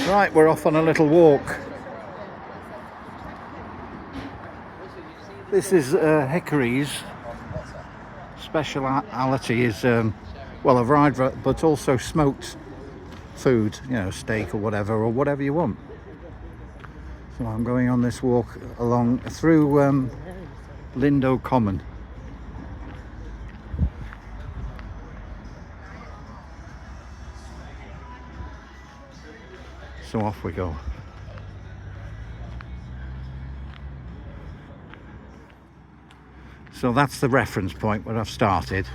Right, we're off on a little walk. This is Hickory's speciality is well, a variety, but also smoked food, you know, steak or whatever you want. So I'm going on this walk along through Lindow Common. So off we go. So that's the reference point where I've started,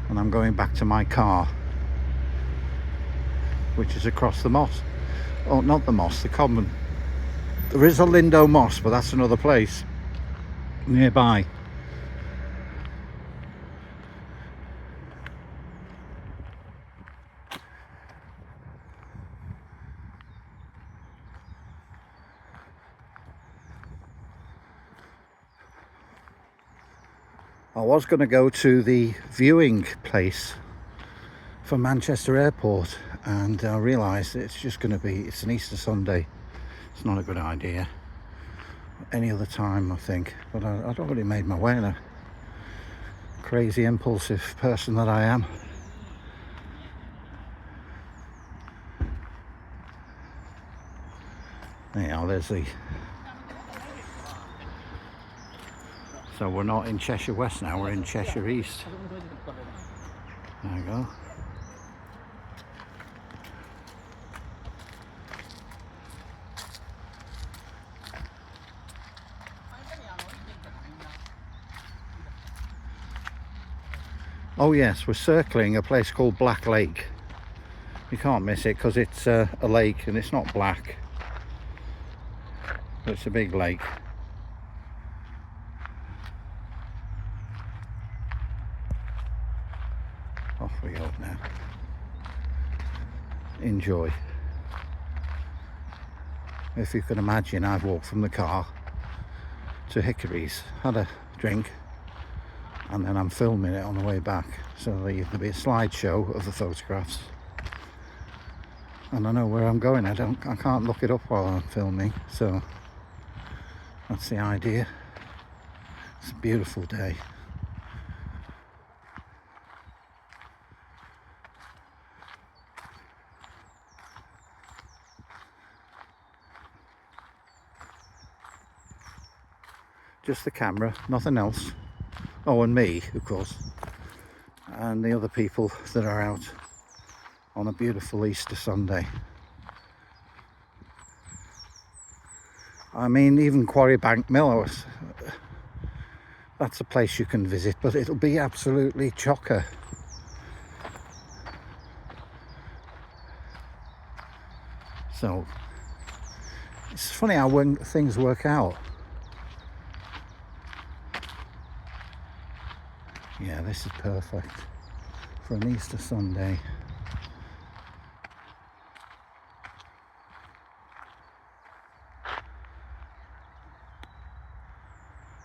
and I'm going back to my car, which is across the moss. Oh, not the moss, the common. There is a Lindow moss, but that's another place nearby. I was going to go to the viewing place for Manchester Airport, and I realised it's an Easter Sunday. It's not a good idea. Any other time, I think. But I'd already made my way, a crazy impulsive person that I am. Anyhow, there's the... So we're not in Cheshire West now, we're in Cheshire East. There we go. Oh yes, we're circling a place called Black Lake. You can't miss it because it's a lake and it's not black. It's a big lake. Off we go now. Enjoy. If you can imagine, I've walked from the car to Hickory's, had a drink, and then I'm filming it on the way back. So there'll be a slideshow of the photographs. And I know where I'm going. I can't look it up while I'm filming, so that's the idea. It's a beautiful day. Just the camera, nothing else. Oh, and me, of course, and the other people that are out on a beautiful Easter Sunday. I mean, even Quarry Bank Mill, that's a place you can visit, but it'll be absolutely chocker. So it's funny how when things work out. Yeah, this is perfect for an Easter Sunday.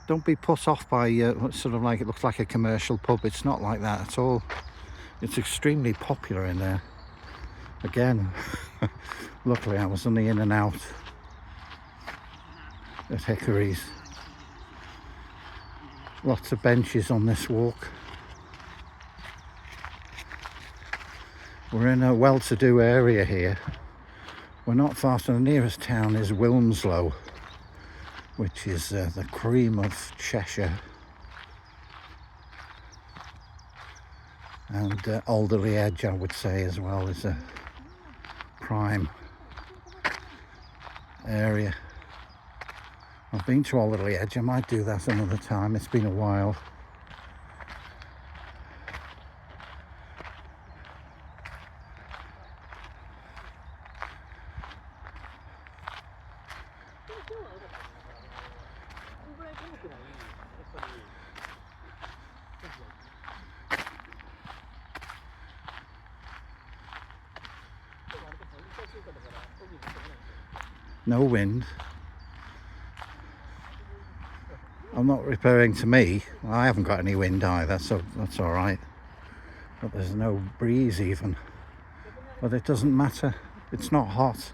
Don't be put off by sort of like it looks like a commercial pub. It's not like that at all. It's extremely popular in there. Again, luckily I was only in and out at Hickory's. Lots of benches on this walk. We're in a well-to-do area here. We're not far from the nearest town is Wilmslow, which is the cream of Cheshire. And Alderley Edge, I would say, as well, is a prime area. I've been to Alderley Edge. I might do that another time. It's been a while. No wind. I'm not referring to me. I haven't got any wind either, so that's all right. but there's no breeze even. But it doesn't matter, it's not hot.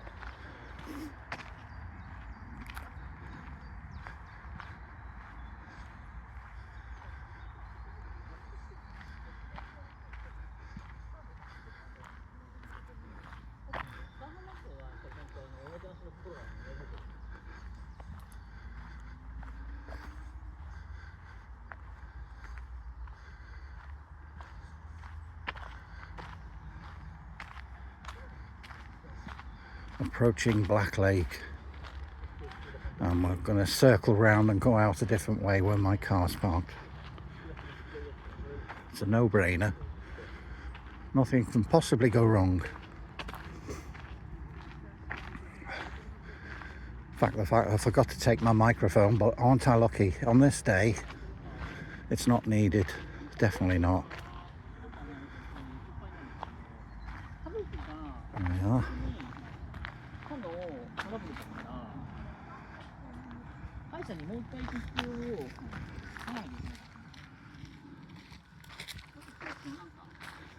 Approaching Black Lake, and we're going to circle round and go out a different way where my car's parked. It's a no-brainer. Nothing can possibly go wrong. In fact, I forgot to take my microphone, but aren't I lucky? On this day, it's not needed. Definitely not. There we are.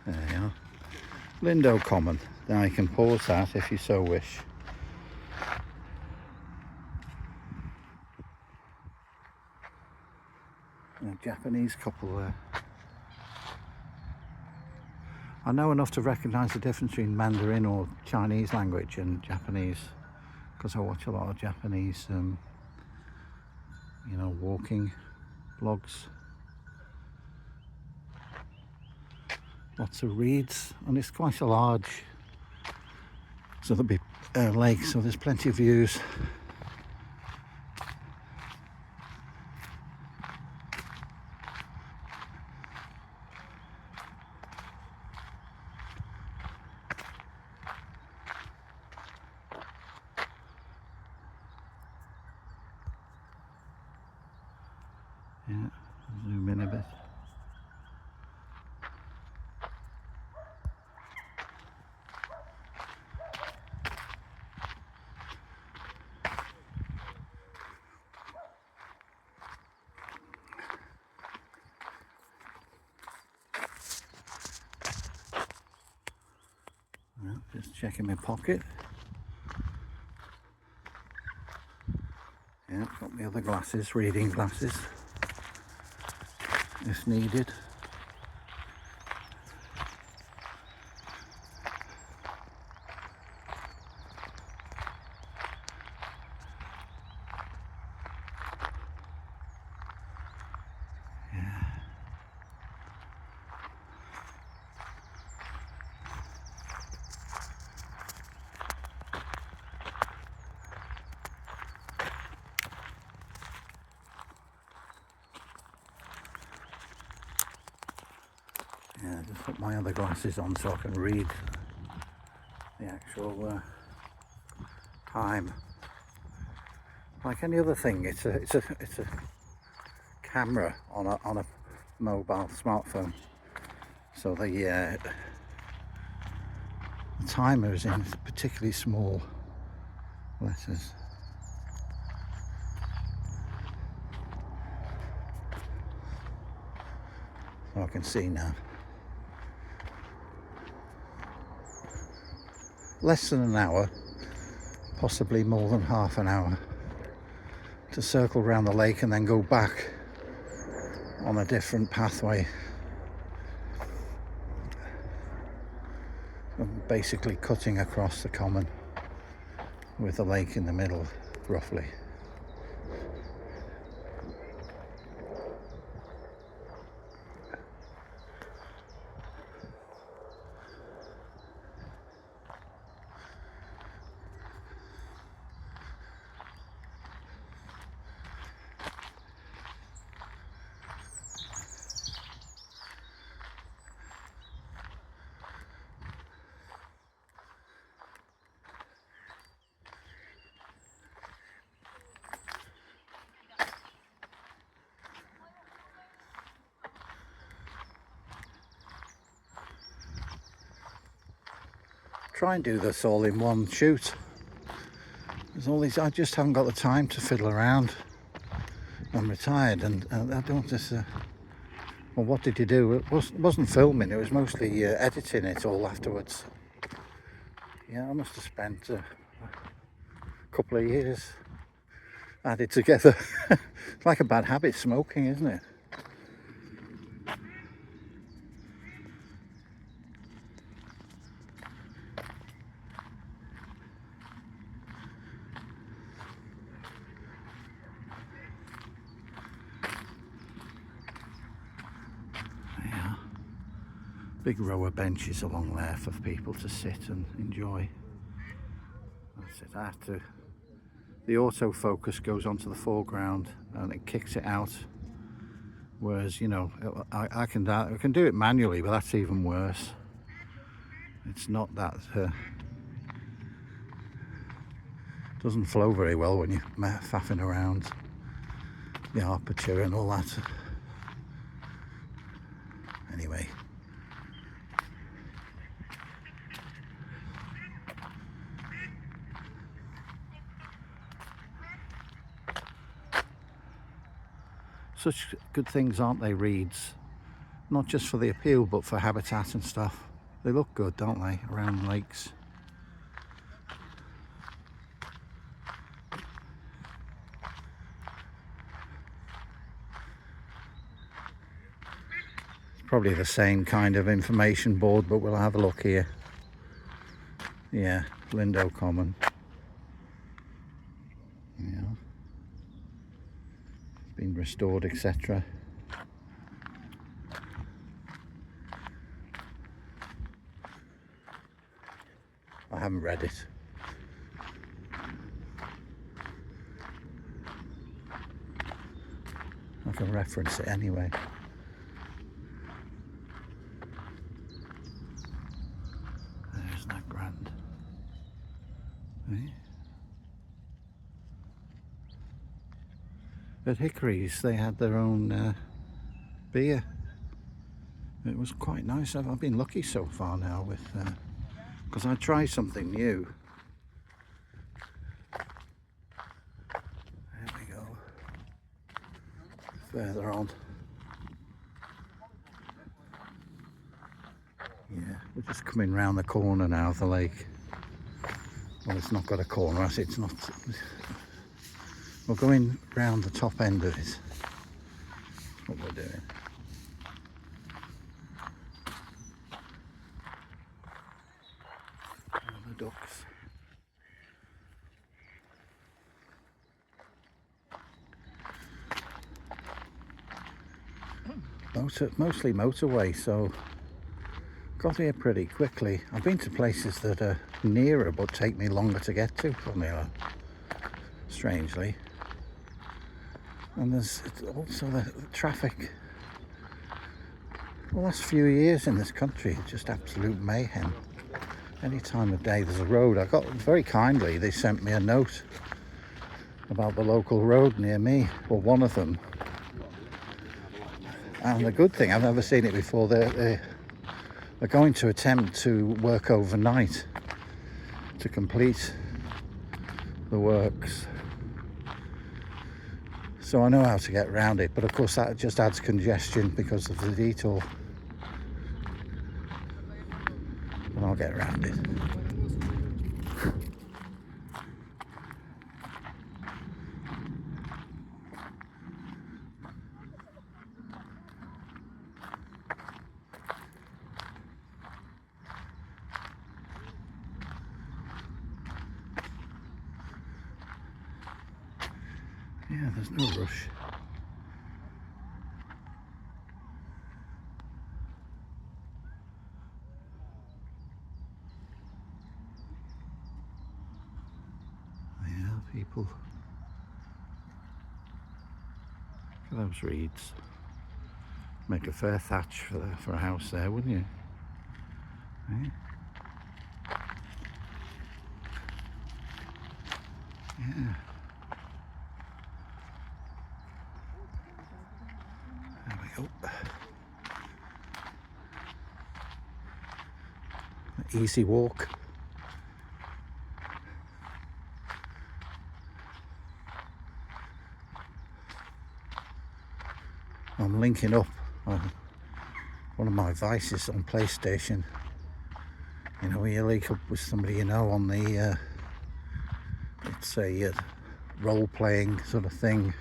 There you are. Lindow Common. Now you can pause that if you so wish. A Japanese couple there. I know enough to recognise the difference between Mandarin or Chinese language and Japanese, because I watch a lot of Japanese, you know, walking vlogs. Lots of reeds, and it's quite a large, so there'll be lake, so there's plenty of views. Yeah, zoom in a bit. Well, just checking my pocket. Yeah, got my other glasses, reading glasses, if needed. Yeah, just put my other glasses on so I can read the actual time. Like any other thing, it's a camera on a mobile smartphone. So the timer is in particularly small letters. So I can see now. Less than an hour, possibly more than half an hour, to circle around the lake and then go back on a different pathway. I'm basically cutting across the common with the lake in the middle, roughly. Try and do this all in one shoot. There's all these, I just haven't got the time to fiddle around. I'm retired and I don't just Well, what did you do? It wasn't filming, it was mostly editing it all afterwards. Yeah, I must have spent a couple of years added together. It's like a bad habit, smoking, isn't it? Yeah. Big row of benches along there for people to sit and enjoy. That's it. I have to. The autofocus goes onto the foreground and it kicks it out. Whereas, you know, I can do it manually, but that's even worse. It's not that doesn't flow very well when you're faffing around the aperture and all that. Anyway. Such good things, aren't they, reeds? Not just for the appeal, but for habitat and stuff. They look good, don't they, around lakes? It's probably the same kind of information board, but we'll have a look here. Yeah, Lindow Common. Yeah. Been restored, etc. I haven't read it. I can reference it anyway. There's that grand. Eh? At Hickory's they had their own beer. It was quite nice. I've been lucky so far now with because I try something new. There we go. Further on. Yeah, we're just coming round the corner now of the lake. Well, it's not got a corner, it's not. We're going round the top end of it. That's what we're doing. And the ducks. Mostly motorway, so got here pretty quickly. I've been to places that are nearer but take me longer to get to, strangely. And there's also the traffic. The last few years in this country, just absolute mayhem. Any time of day there's a road. I got very kindly, they sent me a note about the local road near me, or one of them. And the good thing, I've never seen it before, they're going to attempt to work overnight to complete the works. So I know how to get around it, but of course that just adds congestion because of the detour. But I'll get around it. Yeah, there's no rush. Yeah, people. Look at those reeds. Make a fair thatch for a house there, wouldn't you? Eh? Yeah. There we go. Easy walk. I'm linking up. one of my vices on PlayStation. You know, you link up with somebody you know on the, it's a role-playing sort of thing.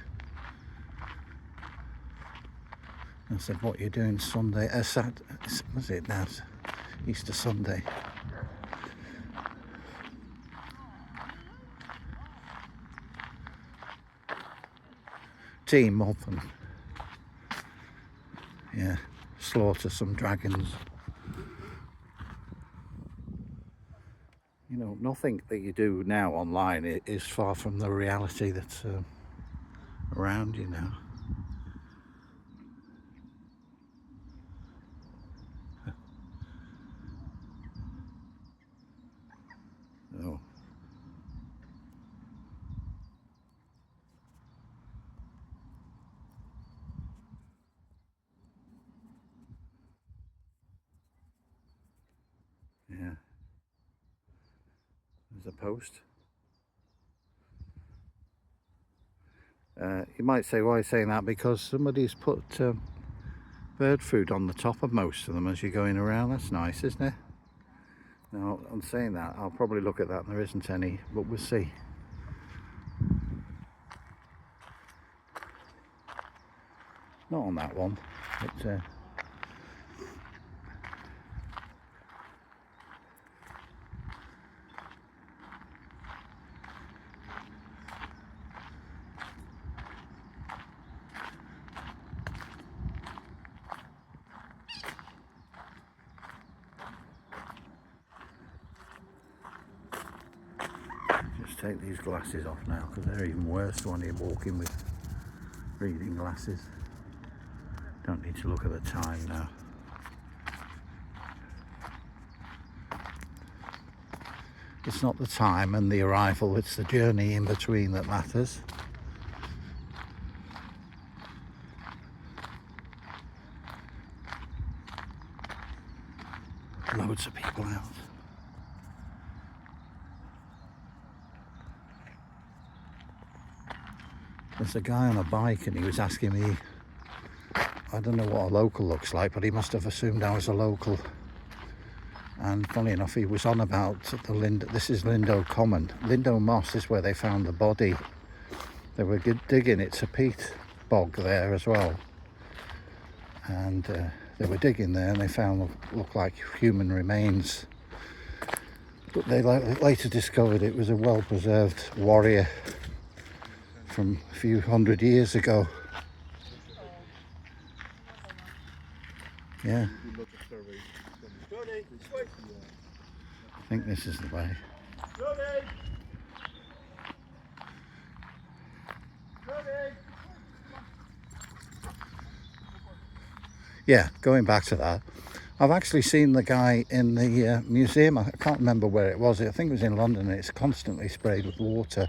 I said, what are you doing Sunday? Was it now? Easter Sunday. Team up and, yeah, slaughter some dragons. You know, nothing that you do now online is far from the reality that's around you now. Oh. Yeah. There's a post. You might say, why are you saying that? Because somebody's put bird food on the top of most of them as you're going around. That's nice, isn't it? Now, on saying that, I'll probably look at that and there isn't any, but we'll see. Not on that one, but just take these glasses off now because they're even worse when you're walking with reading glasses. Don't need to look at the time now. It's not the time and the arrival, it's the journey in between that matters. Loads of people out. There's a guy on a bike and he was asking me, I don't know what a local looks like, but he must have assumed I was a local. And funny enough, he was on about the Lindow. This is Lindow Common. Lindow Moss is where they found the body. They were digging. It's a peat bog there as well. And they were digging there and they found looked like human remains. But they later discovered it was a well-preserved warrior from a few hundred years ago. Yeah. I think this is the way. Yeah, going back to that, I've actually seen the guy in the museum. I can't remember where it was. I think it was in London. It's constantly sprayed with water.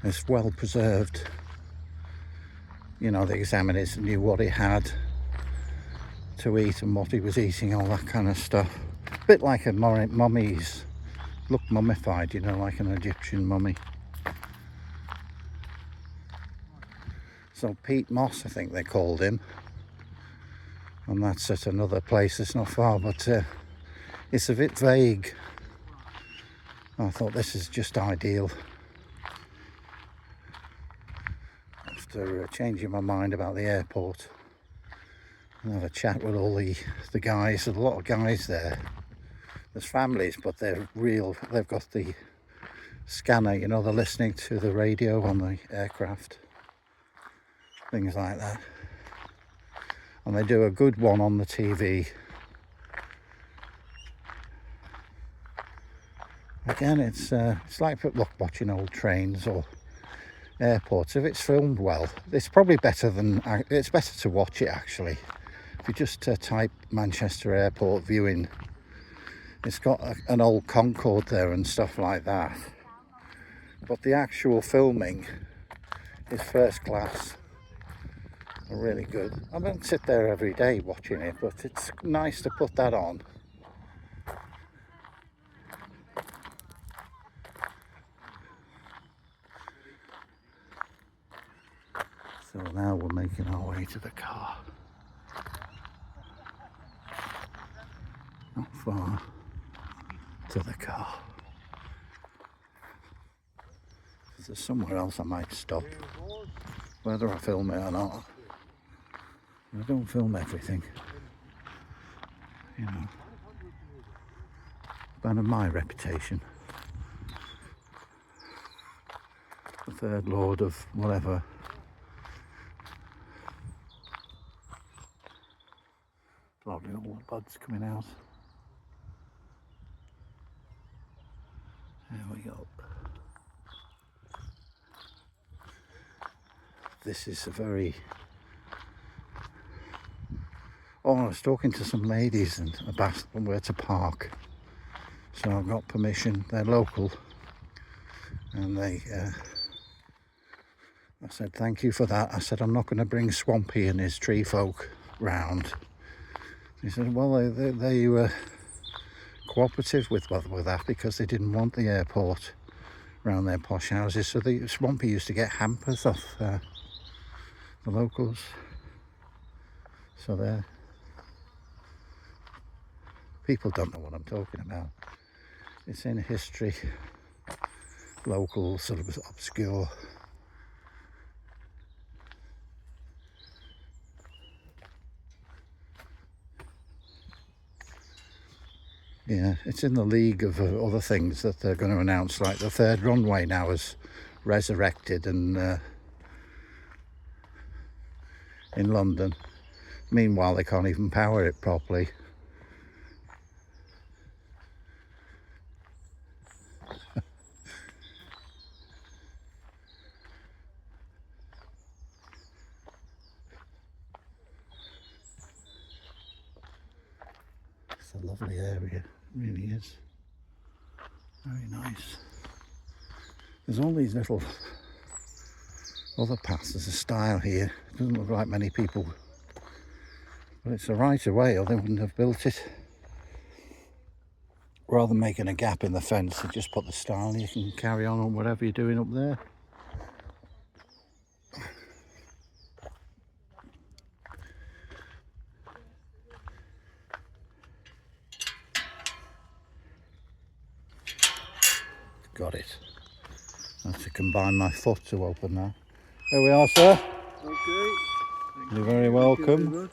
It's well preserved. You know, they examined it and knew what he had to eat and what he was eating, all that kind of stuff. A bit like a mummy's. Look mummified, you know, like an Egyptian mummy. So Pete Moss, I think they called him. And that's at another place, it's not far, but it's a bit vague. I thought this is just ideal. After changing my mind about the airport, and have a chat with all the guys. There's a lot of guys there. There's families, but they're real. They've got the scanner, you know, they're listening to the radio on the aircraft, things like that. And they do a good one on the TV. Again, it's like watching old trains or airports. If it's filmed well, it's probably better than, it's better to watch it actually. If you just type Manchester Airport viewing, it's got an old Concorde there and stuff like that. But the actual filming is first class. Really good. I don't sit there every day watching it, but it's nice to put that on. So now we're making our way to the car. Not far to the car. There's somewhere else I might stop, whether I film it or not. I don't film everything, you know, bad of my reputation. The third lord of whatever. Probably all the buds coming out. There we go. This is a very... Oh, I was talking to some ladies and about where to park. So I've got permission. They're local. And they... I said, thank you for that. I said, I'm not going to bring Swampy and his tree folk round. He said, well, they were cooperative with that because they didn't want the airport around their posh houses. So the Swampy used to get hampers off the locals. So there. People don't know what I'm talking about. It's in history, local, sort of obscure. Yeah, it's in the league of other things that they're going to announce, like the third runway now is resurrected and in London. Meanwhile, they can't even power it properly. It's a lovely area, it really is. Very nice. There's all these little other paths. There's a style here. It doesn't look like many people, but it's a right of way or they wouldn't have built it. Rather than making a gap in the fence, they just put the style and you can carry on whatever you're doing up there. Got it. I have to combine my foot to open that. There we are, sir. Okay. You're very welcome. You very much.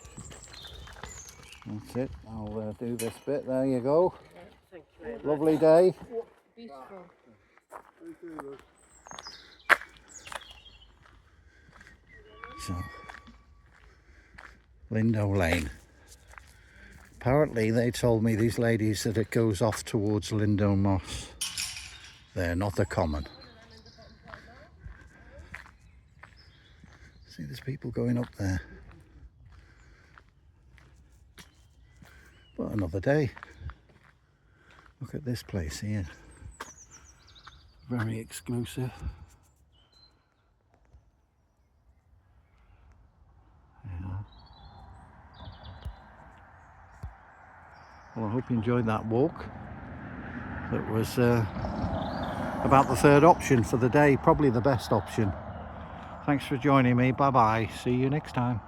That's it. I'll do this bit. There you go. Thank you very much. Lovely day. Beautiful. Thank you very much. So, Lindow Lane. Apparently they told me, these ladies, that it goes off towards Lindow Moss. They're not the common. See, there's people going up there. But another day. Look at this place here. Very exclusive. Yeah. Well, I hope you enjoyed that walk. It was about the third option for the day, probably the best option. Thanks for joining me. Bye bye. See you next time.